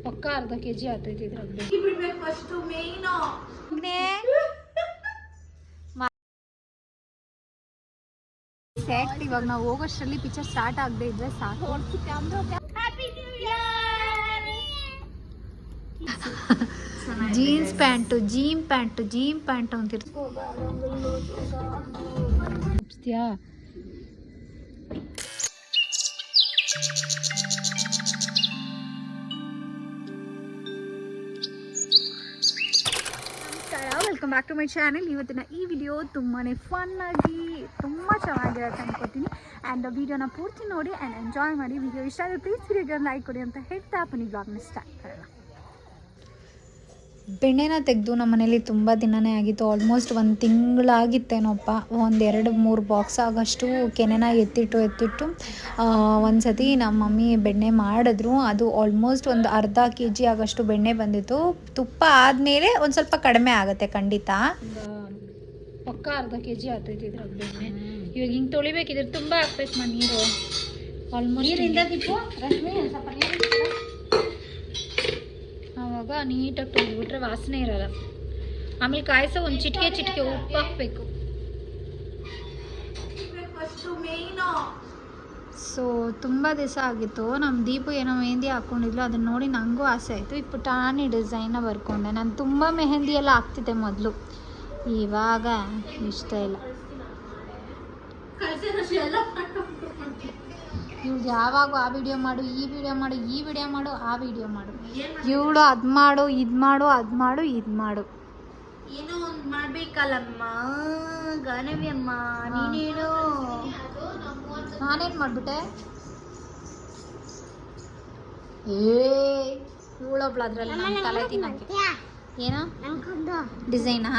ಪಕ್ಕ ಅರ್ಧ ಕೆಜಿ ಆಗ್ತೈತಿ ಇದ್ರಲ್ಲಿ. ಸೆಟ್ ಇವಾಗ ನಾವು ಹೋಗೋಷ್ಟರಲ್ಲಿ ಪಿಕ್ಚರ್ ಸ್ಟಾರ್ಟ್ ಆಗದೆ ಇದ್ರೆ ಸಾಕು. ಜೀನ್ಸ್ ಪ್ಯಾಂಟು ಜೀನ್ ಪ್ಯಾಂಟು ಅಂತಿರ್ತೀಯಾ. Welcome back to my channel. ಇವತ್ತಿನ ಈ ವಿಡಿಯೋ ತುಂಬಾ ಫನ್ ಆಗಿ ತುಂಬ ಚೆನ್ನಾಗಿರುತ್ತೆ ಅನ್ಕೋತೀನಿ. ಆ್ಯಂಡ್ ವಿಡಿಯೋನ ಪೂರ್ತಿ ನೋಡಿ ಆ್ಯಂಡ್ ಎಂಜಾಯ್ ಮಾಡಿ. ವಿಡಿಯೋ ಇಷ್ಟ ಆದರೆ ಪ್ಲೀಸ್ ವಿಡಿಯೋಗೆ ಲೈಕ್ ಕೊಡಿ ಅಂತ ಹೇಳ್ತಾ ಬನ್ನಿ ಬ್ಲಾಗ್ನ ಸ್ಟಾರ್ಟ್ ಮಾಡೋಣ. ಬೆಣ್ಣೆನ ತೆಗೆದು ನಮ್ಮ ಮನೇಲಿ ತುಂಬ ದಿನವೇ ಆಗಿತ್ತು. ಆಲ್ಮೋಸ್ಟ್ 1 ತಿಂಗಳಾಗಿತ್ತೇನೋಪ್ಪ. 1-2-3 ಬಾಕ್ಸ್ ಆಗೋಷ್ಟು ಕೆನೆನ ಎತ್ತಿಟ್ಟು ಒಂದು ಸತಿ ನಮ್ಮ ಮಮ್ಮಿ ಬೆಣ್ಣೆ ಮಾಡಿದ್ರು. ಅದು ಆಲ್ಮೋಸ್ಟ್ ಒಂದು ಅರ್ಧ ಕೆಜಿ ಆಗೋಷ್ಟು ಬೆಣ್ಣೆ ಬಂದಿತ್ತು. ತುಪ್ಪ ಆದಮೇಲೆ ಒಂದು ಸ್ವಲ್ಪ ಕಡಿಮೆ ಆಗುತ್ತೆ ಖಂಡಿತ. ಪಕ್ಕ ಅರ್ಧ ಕೆಜಿ ಆಗ್ತೈತಿ ಇದ್ರಲ್ಲಿ ಬೆಣ್ಣೆ. ಇವಾಗ ಹಿಂಗೆ ತೊಳಿಬೇಕಿದ್ರೆ ತುಂಬ ಹಾಕ್ಬೇಕು ನೀರು. ಆಲ್ಮೋಸ್ಟ್ ನೀರಿಂದ ತಿಪ್ಪು ರಶ್ಮಿ ಸ್ವಲ್ಪ ನೀರು ಆವಾಗ ನೀಟಾಗಿ ತೊಳೆದ್ಬಿಟ್ರೆ ವಾಸನೆ ಇರಲ್ಲ. ಆಮೇಲೆ ಕಾಯಿಸೋ ಒಂದು ಚಿಟಿಕೆ ಉಪ್ಪು ಹಾಕಬೇಕು. ಸೊ ತುಂಬ ದಿವಸ ಆಗಿತ್ತು. ನಮ್ಮ ದೀಪು ಏನೋ ಮೆಹಂದಿ ಹಾಕ್ಕೊಂಡಿದ್ಲು, ಅದನ್ನ ನೋಡಿ ನನಗೂ ಆಸೆ ಆಯಿತು. ಈ ಪುಟಾಣಿ ಡಿಸೈನ್ನ ಬರ್ಕೊಂಡೆ. ನಾನು ತುಂಬ ಮೆಹಂದಿ ಎಲ್ಲ ಹಾಕ್ತಿದ್ದೆ ಮೊದಲು, ಇವಾಗ ಇಷ್ಟ ಇಲ್ಲ. ಇವ್ಳು ಯಾವಾಗ ಆ ವಿಡಿಯೋ ಮಾಡು, ಈ ವಿಡಿಯೋ ಮಾಡು, ಆ ವಿಡಿಯೋ ಮಾಡು. ಇವಳು ಅದು ಮಾಡು, ಇದು ಮಾಡು. ಏನೋ ಒಂದು ಮಾಡ್ಬೇಕಲ್ಲಮ್ಮ ಗಾನವಿ ಅಮ್ಮ. ನೀನೇನು ನಾನೇನು ಮಾಡ್ಬಿಟ್ಟೆ? ಇವಳೊಬ್ಳು ಅದ್ರಲ್ಲಿ ನನ್ನ ತಲೆ ತಿನ್ನಕ್ಕೆ. ಏನೋ ಡಿಸೈನಾ?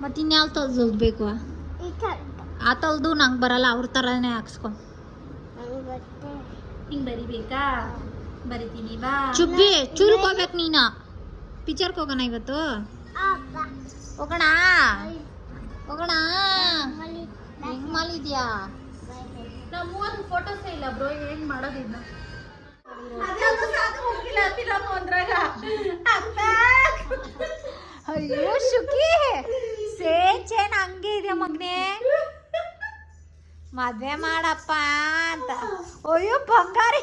ಮತ್ತೆ ಇನ್ಯಾವ ತಲ್ಬೇಕು? ಆ ತಲ್ದು ನಂಗೆ ಬರಲ್ಲ, ಅವ್ರ ಥರನೇ ಹಾಕ್ಸ್ಕೊ. ಹಿಂಗೆ ಬರಿಬೇಕಾ? ಬರಿತೀನಿ ಬಾ. ಚುಬ್ಬಿ ಚೂಲ್ಕೋಬೇಕು ನೀನು. ಪಿಕ್ಚರ್ಗೆ ಹೋಗೋಣ ಇವತ್ತು. ಹೋಗೋಣ ಹೆಂಗ್ ಮಾಲಿದ್ಯಾ? ನಾವು 30 ಫೋಟೋಸೇ ಇಲ್ಲ ಬ್ರೋ. ಏನು ಮಾಡೋದಿದ್ನ? ಅಯ್ಯೋ ಶುಕಿ ಸೇಚೇನ್ ಹಂಗೆ ಇದೆಯಾ ಮಗನೇ? ಮದ್ವೆ ಮಾಡಪ್ಪ ಅಂತ. ಅಯ್ಯೋ ಬಂಗಾರಿ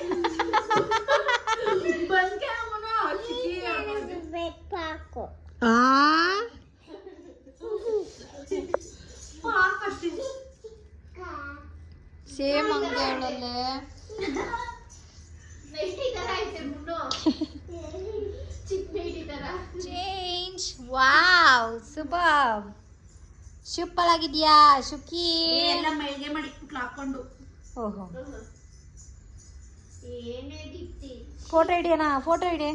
ಸೇಮ್ ಹಂಗೆ ಹೇಳಲ್ಲೇ. ಚೇಂಜ್. Wow super. ಸೂಪರ್ ಆಗಿದ್ಯಾ ಶುಕಿ? ಎಲ್ಲ ಮೈಗೆ ಮಾಡಿಬಿಟ್ಟು ಹಾಕೊಂಡು. ಓಹೋ ಏನೇ ದಿಕ್ತಿ. ಫೋಟೋ ಹಿಡಿಯೋಣ? ಫೋಟೋ ಹಿಡಿ.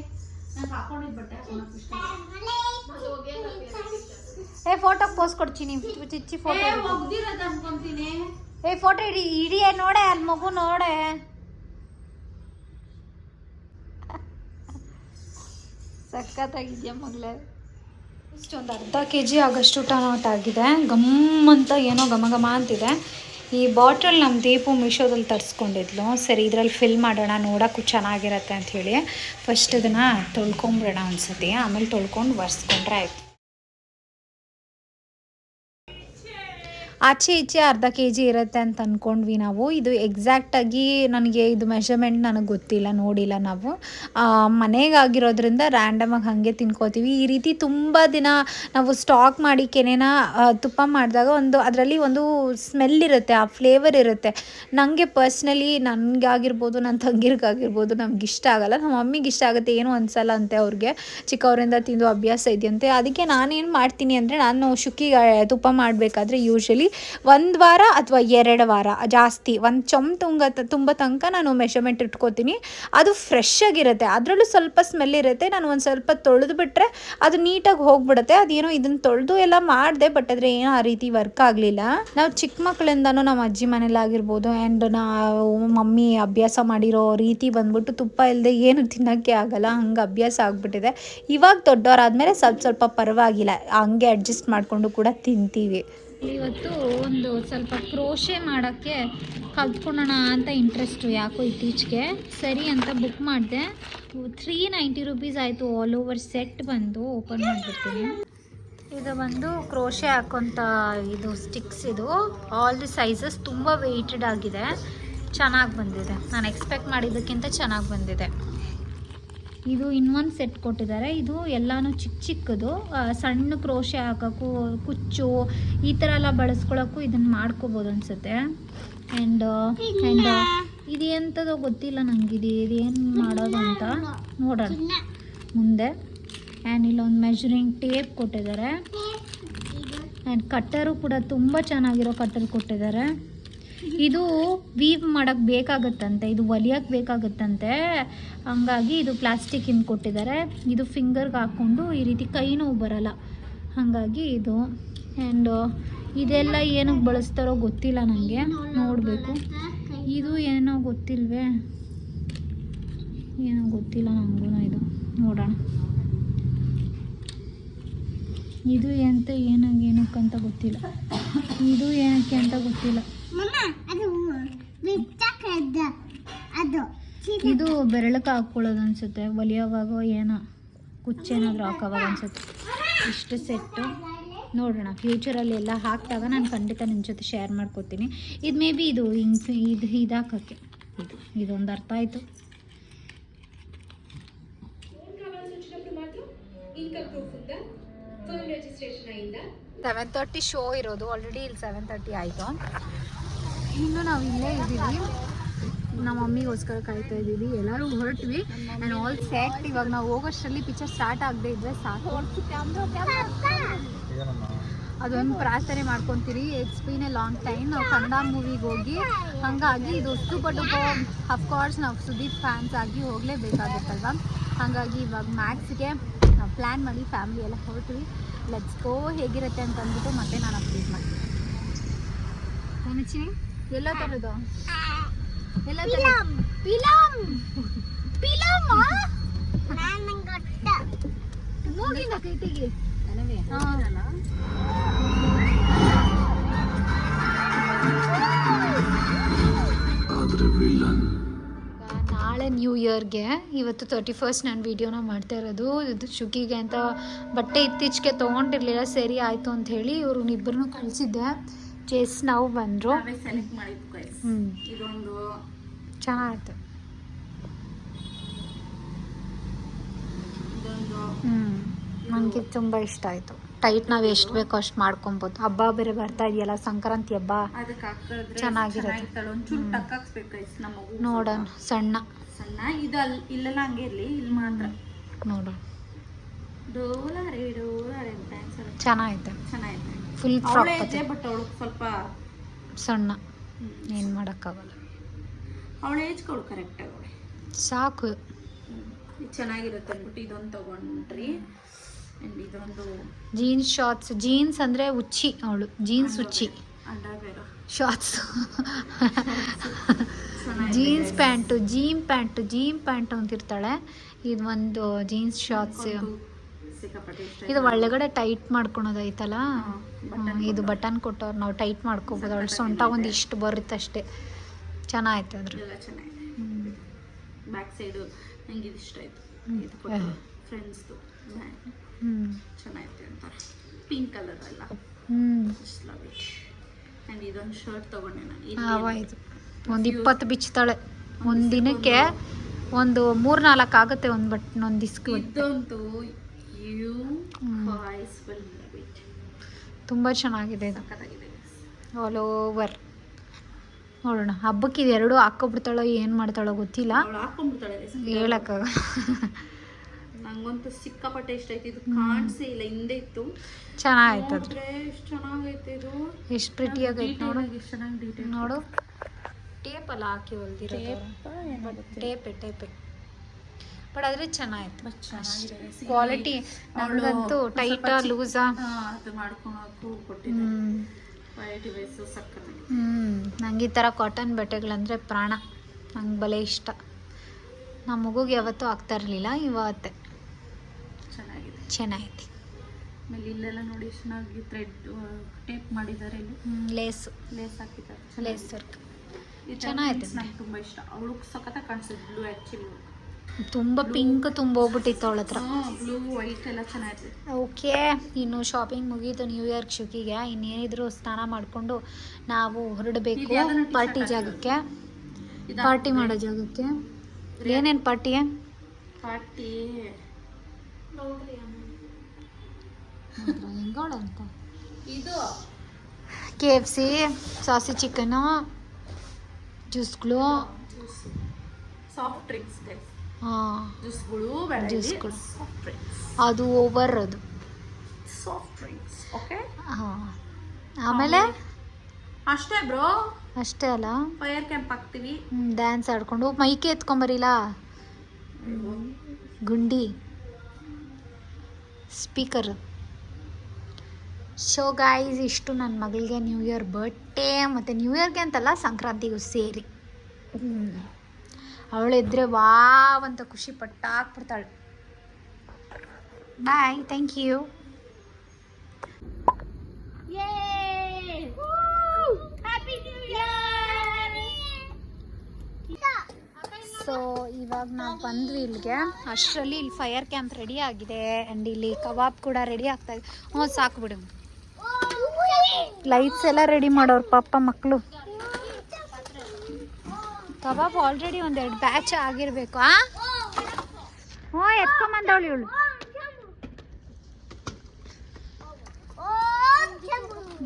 ಫೋಟೋ ಪೋಸ್ ಕೊಡ್ತೀನಿ. ಚಿಚ್ಚಿ ಫೋಟೋ ಅನ್ಕೊಂತೀನಿ. ಫೋಟೋ ಹಿಡಿಯೇ ನೋಡೆ ಅಲ್ಲಿ ಮಗು ನೋಡೆ. ಸಖತ್ತಾಗಿದ್ಯಾ ಮಗಳೇ. ಇಷ್ಟೊಂದು ಅರ್ಧ ಕೆಜಿ ಆಗೋಷ್ಟು ಟೊಮಾಟೊ ಆಗಿದೆ. ಗಮ್ಮಂತ ಏನೋ ಘಮ ಅಂತಿದೆ. ಈ ಬಾಟಲ್ ನಮ್ಮ ದೀಪು ಮೀಶೋದಲ್ಲಿ ತರಿಸ್ಕೊಂಡಿದ್ಲು. ಸರಿ ಇದರಲ್ಲಿ ಫಿಲ್ ಮಾಡೋಣ, ನೋಡೋಕ್ಕೂ ಚೆನ್ನಾಗಿರತ್ತೆ ಅಂಥೇಳಿ ಫಸ್ಟ್ ಇದನ್ನು ತೊಳ್ಕೊಂಬಿಡೋಣ ಒಂದ್ಸತಿ. ಆಮೇಲೆ ತೊಳ್ಕೊಂಡು ಒರೆಸ್ಕೊಂಡ್ರೆ ಆಯಿತು. ಆಚೆ ಈಚೆ ಅರ್ಧ ಕೆಜಿ ಇರುತ್ತೆ ಅಂತ ಅಂದ್ಕೊಂಡ್ವಿ ನಾವು. ಇದು ಎಕ್ಸಾಕ್ಟಾಗಿ ನನಗೆ ಇದು ಮೆಷರ್ಮೆಂಟ್ ನನಗೆ ಗೊತ್ತಿಲ್ಲ, ನೋಡಿಲ್ಲ ನಾವು. ಮನೆಗಾಗಿರೋದ್ರಿಂದ ರ್ಯಾಂಡಮಾಗಿ ಹಾಗೆ ತಿನ್ಕೋತೀವಿ. ಈ ರೀತಿ ತುಂಬ ದಿನ ನಾವು ಸ್ಟಾಕ್ ಮಾಡಿ ಕೆನೆನ ತುಪ್ಪ ಮಾಡಿದಾಗ ಅದರಲ್ಲಿ ಒಂದು ಸ್ಮೆಲ್ ಇರುತ್ತೆ, ಆ ಫ್ಲೇವರ್ ಇರುತ್ತೆ. ನನಗೆ ಪರ್ಸ್ನಲಿ ನನಗಾಗಿರ್ಬೋದು, ನನ್ನ ತಂಗಿರ್ಗಾಗಿರ್ಬೋದು ನಮ್ಗೆ ಇಷ್ಟ ಆಗಲ್ಲ. ನಮ್ಮ ಮಮ್ಮಿಗೆ ಇಷ್ಟ ಆಗುತ್ತೆ, ಏನೂ ಅನಿಸಲ್ಲ ಅಂತೆ ಅವ್ರಿಗೆ. ಚಿಕ್ಕವರಿಂದ ತಿಂದು ಅಭ್ಯಾಸ ಇದೆಯಂತೆ. ಅದಕ್ಕೆ ನಾನೇನು ಮಾಡ್ತೀನಿ ಅಂದರೆ, ನಾನು ಶುಕಿಗೆ ತುಪ್ಪ ಮಾಡಬೇಕಾದ್ರೆ ಯೂಶ್ವಲಿ 1 ವಾರ ಅಥವಾ 2 ವಾರ ಜಾಸ್ತಿ ಒಂದು ತುಂಬ ತನಕ ನಾನು ಮೆಷರ್ಮೆಂಟ್ ಇಟ್ಕೋತೀನಿ. ಅದು ಫ್ರೆಶ್ ಆಗಿರುತ್ತೆ, ಅದರಲ್ಲೂ ಸ್ವಲ್ಪ ಸ್ಮೆಲ್ ಇರುತ್ತೆ. ನಾನು ಒಂದು ಸ್ವಲ್ಪ ತೊಳೆದು ಬಿಟ್ಟರೆ ಅದು ನೀಟಾಗಿ ಹೋಗ್ಬಿಡುತ್ತೆ. ಅದೇನೋ ಇದನ್ನು ತೊಳೆದು ಎಲ್ಲ ಮಾಡಿದೆ, ಬಟ್ ಆದರೆ ಏನೋ ಆ ರೀತಿ ವರ್ಕ್ ಆಗಲಿಲ್ಲ. ನಾವು ಚಿಕ್ಕ ಮಕ್ಕಳಿಂದನೂ ನಮ್ಮ ಅಜ್ಜಿ ಮನೇಲಾಗಿರ್ಬೋದು ಆ್ಯಂಡ್ ನಾವು ಮಮ್ಮಿ ಅಭ್ಯಾಸ ಮಾಡಿರೋ ರೀತಿ ಬಂದ್ಬಿಟ್ಟು ತುಪ್ಪ ಇಲ್ಲದೆ ಏನು ತಿನ್ನೋಕ್ಕೆ ಆಗಲ್ಲ, ಹಂಗೆ ಅಭ್ಯಾಸ ಆಗಿಬಿಟ್ಟಿದೆ. ಇವಾಗ ದೊಡ್ಡವರಾದ್ಮೇಲೆ ಸ್ವಲ್ಪ ಪರವಾಗಿಲ್ಲ, ಹಂಗೆ ಅಡ್ಜಸ್ಟ್ ಮಾಡಿಕೊಂಡು ಕೂಡ ತಿಂತೀವಿ. ಇವತ್ತು ಒಂದು ಸ್ವಲ್ಪ ಕ್ರೋಶೆ ಮಾಡೋಕ್ಕೆ ಕಲ್ತ್ಕೊಳ್ಳೋಣ ಅಂತ ಇಂಟ್ರೆಸ್ಟು ಯಾಕೋ ಇತ್ತೀಚೆಗೆ ಸರಿ ಅಂತ ಬುಕ್ ಮಾಡಿದೆ. 390 ರುಪೀಸ್ ಆಯಿತು. ಆಲ್ ಓವರ್ ಸೆಟ್ ಬಂದು ಓಪನ್ ಮಾಡಿಬಿಡ್ತೀನಿ. ಇದು ಬಂದು ಕ್ರೋಶೆ ಹಾಕೋಂಥ ಇದು ಸ್ಟಿಕ್ಸ್. ಇದು ಆಲ್ ದಿ ಸೈಜಸ್ ತುಂಬ ವೆಯ್ಟೆಡ್ ಆಗಿದೆ. ಚೆನ್ನಾಗಿ ಬಂದಿದೆ. ನಾನು ಎಕ್ಸ್ಪೆಕ್ಟ್ ಮಾಡಿದ್ದಕ್ಕಿಂತ ಚೆನ್ನಾಗಿ ಬಂದಿದೆ. ಇದು ಇನ್ನೊಂದು ಸೆಟ್ ಕೊಟ್ಟಿದ್ದಾರೆ. ಇದು ಎಲ್ಲನೂ ಚಿಕ್ಕ ಚಿಕ್ಕದು. ಸಣ್ಣ ಕ್ರೋಶೆ ಹಾಕೋಕ್ಕೂ ಕುಚ್ಚು ಈ ಥರ ಎಲ್ಲ ಬಳಸ್ಕೊಳ್ಳೋಕ್ಕೂ ಇದನ್ನು ಮಾಡ್ಕೋಬೋದು ಅನಿಸುತ್ತೆ. ಆ್ಯಂಡ್ ಇದು ಎಂಥದೋ ಗೊತ್ತಿಲ್ಲ ನನಗೆ. ಇದೇನು ಮಾಡೋದು ಅಂತ ನೋಡೋಣ ಮುಂದೆ. ಆ್ಯಂಡ್ ಇಲ್ಲೊಂದು ಮೆಜರಿಂಗ್ ಟೇಪ್ ಕೊಟ್ಟಿದ್ದಾರೆ. ಆ್ಯಂಡ್ ಕಟ್ಟರು ಕೂಡ ತುಂಬ ಚೆನ್ನಾಗಿರೋ ಕಟ್ಟರ್ ಕೊಟ್ಟಿದ್ದಾರೆ. ಇದು ವೀವ್ ಮಾಡೋಕ್ಕೆ ಬೇಕಾಗುತ್ತಂತೆ, ಇದು ಹೊಲಿಯೋಕ್ಕೆ ಬೇಕಾಗುತ್ತಂತೆ. ಹಂಗಾಗಿ ಇದು ಪ್ಲಾಸ್ಟಿಕ್ಕಿಂದ ಕೊಟ್ಟಿದ್ದಾರೆ. ಇದು ಫಿಂಗರ್ಗೆ ಹಾಕ್ಕೊಂಡು ಈ ರೀತಿ ಕೈ ನೋವು ಬರಲ್ಲ, ಹಾಗಾಗಿ ಇದು. ಆ್ಯಂಡ್ ಇದೆಲ್ಲ ಏನಕ್ಕೆ ಬಳಸ್ತಾರೋ ಗೊತ್ತಿಲ್ಲ ನನಗೆ, ನೋಡಬೇಕು. ಇದು ಏನೋ ಗೊತ್ತಿಲ್ವೇ, ಏನೋ ಗೊತ್ತಿಲ್ಲ ನನಗೂ. ಇದು ನೋಡೋಣ. ಇದು ಏನಕ್ಕಂತ ಗೊತ್ತಿಲ್ಲ. ಇದು ಏನಕ್ಕೆ ಅಂತ ಗೊತ್ತಿಲ್ಲ. ಇದು ಬೆರಳಕ್ಕೆ ಹಾಕ್ಕೊಳ್ಳೋದು ಅನ್ಸುತ್ತೆ, ಹೊಲಿಯೋವಾಗ ಏನೋ ಕುಚ್ಚೇನಾದರೂ ಹಾಕೋವಾಗ ಅನ್ಸುತ್ತೆ. ಇಷ್ಟು ಸೆಟ್ಟು ನೋಡೋಣ. ಫ್ಯೂಚರಲ್ಲಿ ಎಲ್ಲ ಹಾಕಿದಾಗ ನಾನು ಖಂಡಿತ ನಿಮ್ಮ ಜೊತೆ ಶೇರ್ ಮಾಡ್ಕೊತೀನಿ. ಇದು ಮೇ ಬಿ ಇದು ಇದು ಹಾಕೋಕ್ಕೆ ಇದೊಂದು ಅರ್ಥ ಆಯಿತು. 7:30 ಶೋ ಇರೋದು. ಆಲ್ರೆಡಿ ಇಲ್ಲಿ 7:30 ಆಯಿತು. ಇನ್ನು ನಾವು ಇಲ್ಲೇ ಇದ್ದೀವಿ, ನಮ್ಮ ಮಮ್ಮಿಗೋಸ್ಕರ ಕಾಯ್ತಾ ಇದ್ದೀವಿ. ಎಲ್ಲರೂ ಹೊರಟ್ವಿ ಆ್ಯಂಡ್ ಆಲ್ ಸೆಟ್. ಇವಾಗ ನಾವು ಹೋಗೋಷ್ಟರಲ್ಲಿ ಪಿಕ್ಚರ್ ಸ್ಟಾರ್ಟ್ ಆಗದೆ ಇದ್ದರೆ ಸಾಕು. ಅದೊಂದು ಪ್ರಾರ್ಥನೆ ಮಾಡ್ಕೊತೀರಿ. It's been a long time ನಾವು ಕನ್ನಡ ಮೂವಿಗೆ ಹೋಗಿ, ಹಾಗಾಗಿ ಇದು ಅಷ್ಟುಪಟ್ಟು ಅಫ್ಕೋರ್ಸ್ ನಾವು ಸುದೀಪ್ ಫ್ಯಾನ್ಸ್ ಆಗಿ ಹೋಗಲೇಬೇಕಾಗುತ್ತಲ್ವ. ಹಾಗಾಗಿ ಇವಾಗ ಮ್ಯಾಕ್ಸ್ಗೆ ನಾವು ಪ್ಲ್ಯಾನ್ ಮಾಡಿ ಫ್ಯಾಮಿಲಿ ಎಲ್ಲ ಹೊರಟ್ವಿ. Let's go. ಹೇಗಿರುತ್ತೆ ಅಂತ ಅಂದ್ಬಿಟ್ಟು ಮತ್ತೆ ನಾನು ಅಪ್ಡೇಟ್ ಮಾಡ್ತೀನಿ. ನೆನಚಿ ಎಲ್ಲ ಥರದ್ದು ಎಲ್ಲ ಹೋಗಿಲ್ಲ ಕೈಟಿಗೆ. ನಾಳೆ ನ್ಯೂ ಇಯರ್ಗೆ, ಇವತ್ತು 31st ನಾನು ವೀಡಿಯೋನ ಮಾಡ್ತಾ ಇರೋದು. ಇದು ಶುಕಿಗೆ ಅಂತ ಬಟ್ಟೆ ಇತ್ತೀಚೆಗೆ ತೊಗೊಂಡಿರಲಿಲ್ಲ, ಸರಿ ಆಯಿತು ಅಂತ ಹೇಳಿ ಇವ್ರನ್ನಿಬ್ಬರನ್ನು ಕಳಿಸಿದ್ದೆ. ಜೇಸ್ ನಾವು ಬಂದರು. ಇದೊಂದು ಚೆನ್ನಾಗಿತ್ತು. ನನಗೆ ತುಂಬ ಇಷ್ಟ ಆಯಿತು. ಟೈಟ್ ನಾವು ಎಷ್ಟು ಬೇಕೋ ಅಷ್ಟು ಮಾಡ್ಕೊಬೋದು. ಹಬ್ಬ ಬೇರೆ ಬರ್ತಾ ಇದೆಯಲ್ಲ, ಸಂಕ್ರಾಂತಿ ಹಬ್ಬ, ಚೆನ್ನಾಗಿರುತ್ತೆ. ನೋಡೋಣ. ಸಣ್ಣ ಇದು ಇಲ್ಲೆಲ್ಲ ಹಂಗೆ ಇರಲಿ, ಇಲ್ಲಿ ಮಾತ್ರ ನೋಡೋಣ. ಚೆನ್ನಾಗೈತೆ. ಫುಲ್ ಫ್ರಾಕ್ ಬಟ್ ಅವಳಿಗೆ ಸ್ವಲ್ಪ ಸಣ್ಣ, ಏನು ಮಾಡೋಕ್ಕಾಗಲ್ಲ. ಅವಳ ಏಜ್ಗೆ ಅವಳು ಕರೆಕ್ಟ್ ಆಗಿ ಸಾಕು. ಚೆನ್ನಾಗಿರುತ್ತೆ ಅಂದ್ಬಿಟ್ಟು ಇದೊಂದು ತಗೊಂಡ್ರಿ. ಇದೊಂದು ಜೀನ್ಸ್ ಶಾರ್ಟ್ಸ್. ಜೀನ್ಸ್ ಅಂದರೆ ಉಚ್ಚಿ, ಅವಳು ಜೀನ್ಸ್ ಉಚ್ಚಿ. Shorts jeans pant, jean pant ಅಂತಿರ್ತಾಳೆ. ಇದು ಒಂದು ಜೀನ್ಸ್ ಶಾರ್ಟ್ಸ್. ಇದು ಒಳಗಡೆ ಟೈಟ್ ಮಾಡ್ಕೊಳೋದೈತಲ್ಲ, ಇದು ಬಟನ್ ಕೊಟ್ಟವ್ರು ನಾವು ಟೈಟ್ ಮಾಡ್ಕೋಬೋದು. ಅವಳು ಸೊಂಟ ಒಂದು ಇಷ್ಟು ಬರುತ್ತೆ ಅಷ್ಟೇ. ಚೆನ್ನಾಗೈತೆ ಅದ್ರ. ಬ್ಯಾಕ್ ಸೈಡು ನಂಗೆ ಇದು ಇಷ್ಟ ಆಯಿತು. ಫ್ರೆಂಡ್ಸ್ದು ಚೆನ್ನಾಗೈತೆ ಅಂತಾರೆ. ಪಿಂಕ್ ಕಲರ್ ಅಲ್ಲ. ಆ್ಯಂಡ್ ಇದೊಂದು ಶರ್ಟ್ ತೊಗೊಂಡೆ ನಾನು. ಇದು ಒಂದು 20 ಬಿಚ್ತಾಳೆ ಒಂದು ದಿನಕ್ಕೆ. ಒಂದು 3-4 ಆಗುತ್ತೆ ಒಂದು ದಿಸ್ಕು. ಇದಂತೂ ತುಂಬ ಚೆನ್ನಾಗಿದೆ ಇದು. ಆಲ್ ಓವರ್ ನೋಡೋಣ. ಹಬ್ಬಕ್ಕೆ ಇದೆರಡು ಹಾಕ್ಕೊಬಿಡ್ತಾಳೋ ಏನು ಮಾಡ್ತಾಳೋ ಗೊತ್ತಿಲ್ಲ, ಹೇಳಕ್ಕಾಗ. ನಂಗಂತೂ ಸಿಕ್ಕಾಪಟ್ಟೆ ಇಷ್ಟ ಆಯ್ತು. ಇದು ಕಾಣಿಸೇ ಇಲ್ಲ, ಹಿಂದೆ ಇತ್ತು. ಚೆನ್ನಾಗೈತೆ ಅದು. ಎಷ್ಟು ಚೆನ್ನಾಗೈತೆ ಇದು. ಎಷ್ಟು ಪ್ರಿಟಿಯಾಗೈತೆ ನೋಡು. ನೋಡು, ಟೇಪ್ ಎಲ್ಲ ಹಾಕಿ ಹೊಲ್ದಿರೋದು. ಟೇಪೆ ಬಟ್ ಆದರೆ ಚೆನ್ನಾಗಿತ್ತು. ಕ್ವಾಲಿಟಿ ನಮಗಂತೂ ಟೈಟಾ ಲೂಸಾ ಅದು ಮಾಡ್ಕೊಳಕ್ಕೂ ಕೊಟ್ಟಿದ್ದಾರೆ. ಕ್ವಾಲಿಟಿ ವೈಸು ಸಕ್ಕತ್ತಾಗಿ. ನಂಗೆ ಈ ಥರ ಕಾಟನ್ ಬಟ್ಟೆಗಳಂದರೆ ಪ್ರಾಣ. ನಂಗೆ ಭಲೇ ಇಷ್ಟ. ನಮ್ಮ ಮಗುಗೆ ಯಾವತ್ತೂ ಆಗ್ತಾ ಇರಲಿಲ್ಲ, ಇವತ್ತೇ ಚೆನ್ನಾಗೈತೆ. ಆಮೇಲೆ ಇಲ್ಲೆಲ್ಲ ನೋಡಿ ಎಷ್ಟು ಚೆನ್ನಾಗಿ ಥ್ರೆಡ್ ಟೇಪ್ ಮಾಡಿದ್ದಾರೆ. ಇಲ್ಲಿ ಲೇಸ್ ಹಾಕಿದ್ದಾರೆ, ಲೇಸ್ ವರ್ಕ್ ಚೆನ್ನಾಗಿದೆ. ನಂಗೆ ತುಂಬ ಇಷ್ಟ. ಅವಳು ಸಖತ್ತಾಗಿ ಕಾಣಿಸುತ್ತೆ ಬ್ಲೂ. ಆ್ಯಕ್ಚುಲಿ ತುಂಬ ಪಿಂಕ್ ತುಂಬ ಹೋಗ್ಬಿಟ್ಟಿತ್ತು ಅವಳ ಹತ್ರ. ಬ್ಲೂ ವೈಟ್ ಎಲ್ಲ ಚೆನ್ನಾಗಿದೆ. ಓಕೆ, ಇನ್ನು ಶಾಪಿಂಗ್ ಮುಗೀತು ನ್ಯೂ ಇಯರ್ ಶುಕಿಗೆ. ಇನ್ನೇನಿದ್ರು ಸ್ನಾನ ಮಾಡಿಕೊಂಡು ನಾವು ಹೊರಡಬೇಕು ಪಾರ್ಟಿ ಜಾಗಕ್ಕೆ, ಪಾರ್ಟಿ ಮಾಡೋ ಜಾಗಕ್ಕೆ. ಏನೇನು ಪಾರ್ಟಿ ಹೆಂಗೋಳ ಅಂತ ಇದು KFC, ಸಾಸಿ ಚಿಕನು, ಜ್ಯೂಸ್ಗಳು, ಸಾಫ್ಟ್ ಡ್ರಿಂಕ್ಸ್, ಹಾಂ ಜ್ಯೂಸ್ಗಳು, ಅದು ಓವರ್ ಅದು ಸಾಫ್ಟ್ ಡ್ರಿಂಕ್ಸ್. ಓಕೆ, ಹಾಂ. ಆಮೇಲೆ ಅಷ್ಟೇ ಬ್ರೋ, ಅಷ್ಟೇ ಅಲ್ಲ, ಫೈರ್ ಕ್ಯಾಂಪ್ ಹಾಕ್ತೀವಿ, ಡ್ಯಾನ್ಸ್ ಆಡ್ಕೊಂಡು ಮೈಕೆ ಎತ್ಕೊಂಬರಿಲ್ಲ, ಗುಂಡಿ ಸ್ಪೀಕರ್. ಶೋ ಗಾಯ್ಸ್, ಇಷ್ಟು ನನ್ನ ಮಗಳಿಗೆ ನ್ಯೂ ಇಯರ್ ಬರ್ಡೇ, ಮತ್ತು ನ್ಯೂ ಇಯರ್ಗೆ ಅಂತಲ್ಲ ಸಂಕ್ರಾಂತಿಗೂ ಸೇರಿ. ಅವಳಿದ್ರೆ ವಾವ್ ಅಂತ ಖುಷಿ ಪಟ್ಟಾಕ್ಬಿಡ್ತಾಳೆ. ಬಾಯ್, ಥ್ಯಾಂಕ್ ಯು. ಸೊ ಇವಾಗ ನಾವು ಬಂದ್ವಿ ಇಲ್ಲಿಗೆ. ಅಷ್ಟರಲ್ಲಿ ಇಲ್ಲಿ ಫೈರ್ ಕ್ಯಾಂಪ್ ರೆಡಿ ಆಗಿದೆ ಆ್ಯಂಡ್ ಇಲ್ಲಿ ಕಬಾಬ್ ಕೂಡ ರೆಡಿ ಆಗ್ತಾ ಇದೆ. ಹ್ಞೂ ಸಾಕು ಬಿಡು. ಲೈಟ್ಸ್ ಎಲ್ಲ ರೆಡಿ ಮಾಡೋರು ಪಾಪ ಮಕ್ಕಳು. ಕಬಾಬ್ ಆಲ್ರೆಡಿ ಒಂದೆರಡು ಬ್ಯಾಚ್ ಆಗಿರಬೇಕು. ಹ್ಞೂ ಎತ್ಕೊಂಬಂದವಳು ಇವಳು.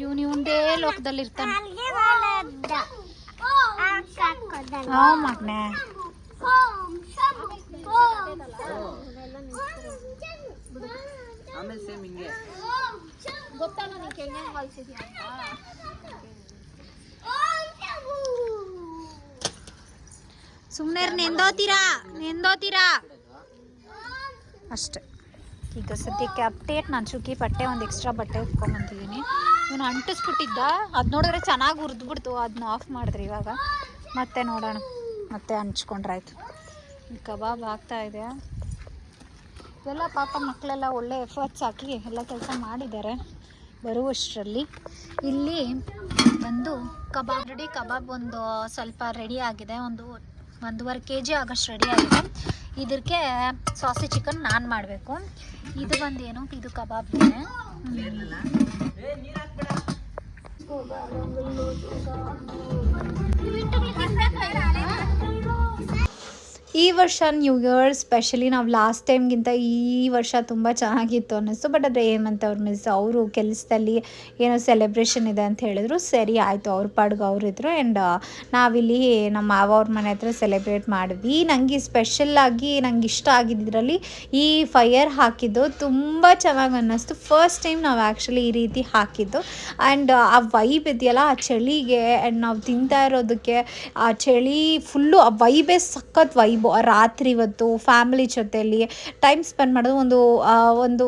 ಇವನೇ ಲೋಕದಲ್ಲಿ ಇರ್ತಾನೆ. ಹ್ಞೂ ಮಗನೇ. ಸುಮ್ಮನೆ ನೆಂದೋತೀರಾ ಅಷ್ಟೆ. ಈಗ ಸದ್ಯಕ್ಕೆ ಅಪ್ಡೇಟ್, ನಾನು ಶುಕಿ ಬಟ್ಟೆ ಒಂದು ಎಕ್ಸ್ಟ್ರಾ ಬಟ್ಟೆ ಉಟ್ಕೊಂಬಂತಿದ್ದೀನಿ. ಇವನು ಅಂಟಿಸ್ಬಿಟ್ಟಿದ್ದ, ಅದು ನೋಡಿದ್ರೆ ಚೆನ್ನಾಗಿ ಹುರಿದ್ಬಿಡ್ತು, ಅದನ್ನ ಆಫ್ ಮಾಡಿದ್ರಿ. ಇವಾಗ ಮತ್ತೆ ನೋಡೋಣ, ಮತ್ತೆ ಹಂಚ್ಕೊಂಡ್ರಾಯ್ತು. ಕಬಾಬ್ ಆಗ್ತಾ ಇದೆ. ಎಲ್ಲ ಪಾಪ ಮಕ್ಕಳೆಲ್ಲ ಒಳ್ಳೆ ಎಫರ್ಟ್ಸ್ ಹಾಕಿ ಎಲ್ಲ ಕೆಲಸ ಮಾಡಿದ್ದಾರೆ ಬರುವಷ್ಟರಲ್ಲಿ. ಇಲ್ಲಿ ಬಂದು ಕಬಾಬ್ ಒಂದು ಸ್ವಲ್ಪ ರೆಡಿ ಆಗಿದೆ, 1.5 kg ಆಗೋಷ್ಟು ರೆಡಿ ಆಗಿದೆ. ಇದಕ್ಕೆ ಸಾಸಿ ಚಿಕನ್ ನಾನು ಮಾಡಬೇಕು. ಇದು ಬಂದೇನು, ಇದು ಕಬಾಬ್ ಇದೆ. ಈ ವರ್ಷ ನ್ಯೂ ಇಯರ್ ಸ್ಪೆಷಲಿ ನಾವು ಲಾಸ್ಟ್ ಟೈಮ್ಗಿಂತ ಈ ವರ್ಷ ತುಂಬ ಚೆನ್ನಾಗಿತ್ತು ಅನ್ನಿಸ್ತು. ಬಟ್ ಆದರೆ ಏಮಂತ ಅವರು ಕೆಲಸದಲ್ಲಿ ಏನೋ ಸೆಲೆಬ್ರೇಷನ್ ಇದೆ ಅಂತ ಹೇಳಿದ್ರು. ಸರಿ ಆಯಿತು, ಅವ್ರ ಪಾಡ್ಗೆ ಅವರಿದ್ರು. ಆ್ಯಂಡ್ ನಾವಿಲ್ಲಿ ನಮ್ಮ ಮಾವವ್ರ ಮನೆ ಹತ್ರ ಸೆಲೆಬ್ರೇಟ್ ಮಾಡಿದ್ವಿ. ನನಗೆ ಸ್ಪೆಷಲ್ಲಾಗಿ ನಂಗೆ ಇಷ್ಟ ಆಗಿದ್ದರಲ್ಲಿ ಈ ಫೈರ್ ಹಾಕಿದ್ದು ತುಂಬ ಚೆನ್ನಾಗಿ ಅನ್ನಿಸ್ತು. ಫಸ್ಟ್ ಟೈಮ್ ನಾವು ಆ್ಯಕ್ಚುಲಿ ಈ ರೀತಿ ಹಾಕಿದ್ದು. ಆ್ಯಂಡ್ ಆ ವೈಬ್ ಇದೆಯಲ್ಲ, ಆ ಚಳಿಗೆ ಆ್ಯಂಡ್ ನಾವು ತಿಂತಾ ಇರೋದಕ್ಕೆ ಆ ಚಳಿ ಫುಲ್ಲು ಆ ವೈಬೇ ಸಖತ್ ವೈಬ್. ರಾತ್ರಿ ಹೊತ್ತು ಫ್ಯಾಮಿಲಿ ಜೊತೆಯಲ್ಲಿ ಟೈಮ್ ಸ್ಪೆಂಡ್ ಮಾಡೋದು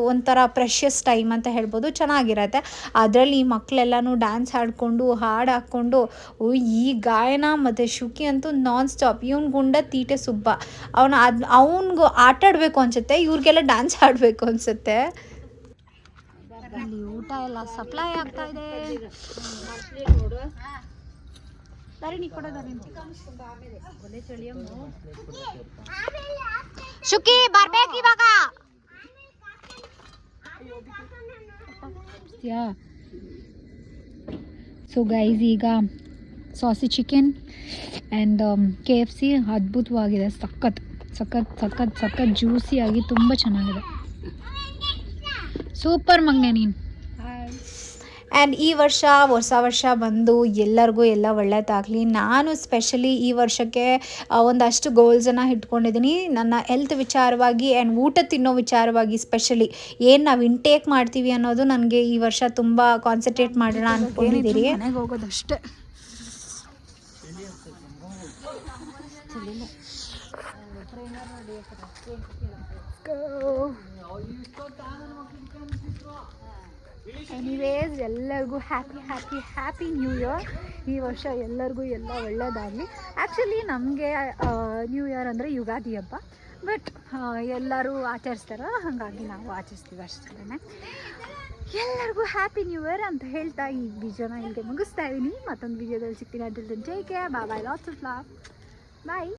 ಒಂಥರ ಪ್ರೆಷಿಯಸ್ ಟೈಮ್ ಅಂತ ಹೇಳ್ಬೋದು, ಚೆನ್ನಾಗಿರತ್ತೆ. ಅದರಲ್ಲಿ ಈ ಮಕ್ಕಳೆಲ್ಲನೂ ಡ್ಯಾನ್ಸ್ ಆಡಿಕೊಂಡು ಹಾಡು ಹಾಕ್ಕೊಂಡು ಈ ಗಾಯನ ಮತ್ತು ಶುಕಿ ಅಂತೂ ನಾನ್ ಸ್ಟಾಪ್. ಇವ್ನು ಗುಂಡ ತೀಟೆ ಸುಬ್ಬ, ಅವನಿಗೂ ಆಟ ಆಡಬೇಕು ಅನಿಸುತ್ತೆ, ಇವ್ರಿಗೆಲ್ಲ ಡ್ಯಾನ್ಸ್ ಆಡಬೇಕು ಅನಿಸುತ್ತೆ. ಇಲ್ಲಿ ಊಟ ಎಲ್ಲ ಸಪ್ಲೈ ಆಗ್ತಾ ಇದೆ. ಶುಕಿ ಬರ್ಬೇಕು ಇವಾಗ. ಸೊ ಗೈಸ್, ಈಗ ಸಾಸಿ ಚಿಕನ್ ಆ್ಯಂಡ್ KFC ಅದ್ಭುತವಾಗಿದೆ. ಸಖತ್ ಜ್ಯೂಸಿಯಾಗಿ ತುಂಬ ಚೆನ್ನಾಗಿದೆ. ಸೂಪರ್ ಮಗನೆ ನೀನು. ಆ್ಯಂಡ್ ಈ ಹೊಸ ವರ್ಷ ಬಂದು ಎಲ್ಲರಿಗೂ ಎಲ್ಲ ಒಳ್ಳೆಯದಾಗಲಿ. ನಾನು ಸ್ಪೆಷಲಿ ಈ ವರ್ಷಕ್ಕೆ ಒಂದಷ್ಟು ಗೋಲ್ಸನ್ನು ಇಟ್ಕೊಂಡಿದ್ದೀನಿ ನನ್ನ ಹೆಲ್ತ್ ವಿಚಾರವಾಗಿ ಆ್ಯಂಡ್ ಊಟ ತಿನ್ನೋ ವಿಚಾರವಾಗಿ. ಸ್ಪೆಷಲಿ ಏನು ನಾವು ಇಂಟೇಕ್ ಮಾಡ್ತೀವಿ ಅನ್ನೋದು ನನಗೆ ಈ ವರ್ಷ ತುಂಬ ಕಾನ್ಸಂಟ್ರೇಟ್ ಮಾಡೋಣ ಅಂದ್ಕೊಂಡಿದ್ದೀರಿ. ಮನೆಗೆ ಹೋಗೋದಷ್ಟೇ. ಎನಿವೇಸ್, ಎಲ್ಲರಿಗೂ ಹ್ಯಾಪಿ ನ್ಯೂ ಇಯರ್. ಈ ವರ್ಷ ಎಲ್ಲರಿಗೂ ಎಲ್ಲ ಒಳ್ಳೆಯದಾಗಲಿ. ಆ್ಯಕ್ಚುಲಿ ನಮಗೆ ನ್ಯೂ ಇಯರ್ ಅಂದರೆ ಯುಗಾದಿ ಹಬ್ಬ, ಬಟ್ ಎಲ್ಲರೂ ಆಚರಿಸ್ತಾರ, ಹಾಗಾಗಿ ನಾವು ಆಚರಿಸ್ತೀವಿ ಅಷ್ಟೇ. ಎಲ್ಲರಿಗೂ ಹ್ಯಾಪಿ ನ್ಯೂ ಇಯರ್ ಅಂತ ಹೇಳ್ತಾ ಈ ವಿಡಿಯೋನ ಇಲ್ಲಿಗೆ ಮುಗಿಸ್ತಾ ಇದ್ದೀನಿ. ಮತ್ತೊಂದು ವಿಡಿಯೋದಲ್ಲಿ ಸಿಗ್ತೀನಿ. ಅದರಲ್ಲಿ take care, bye, lots of love, bye.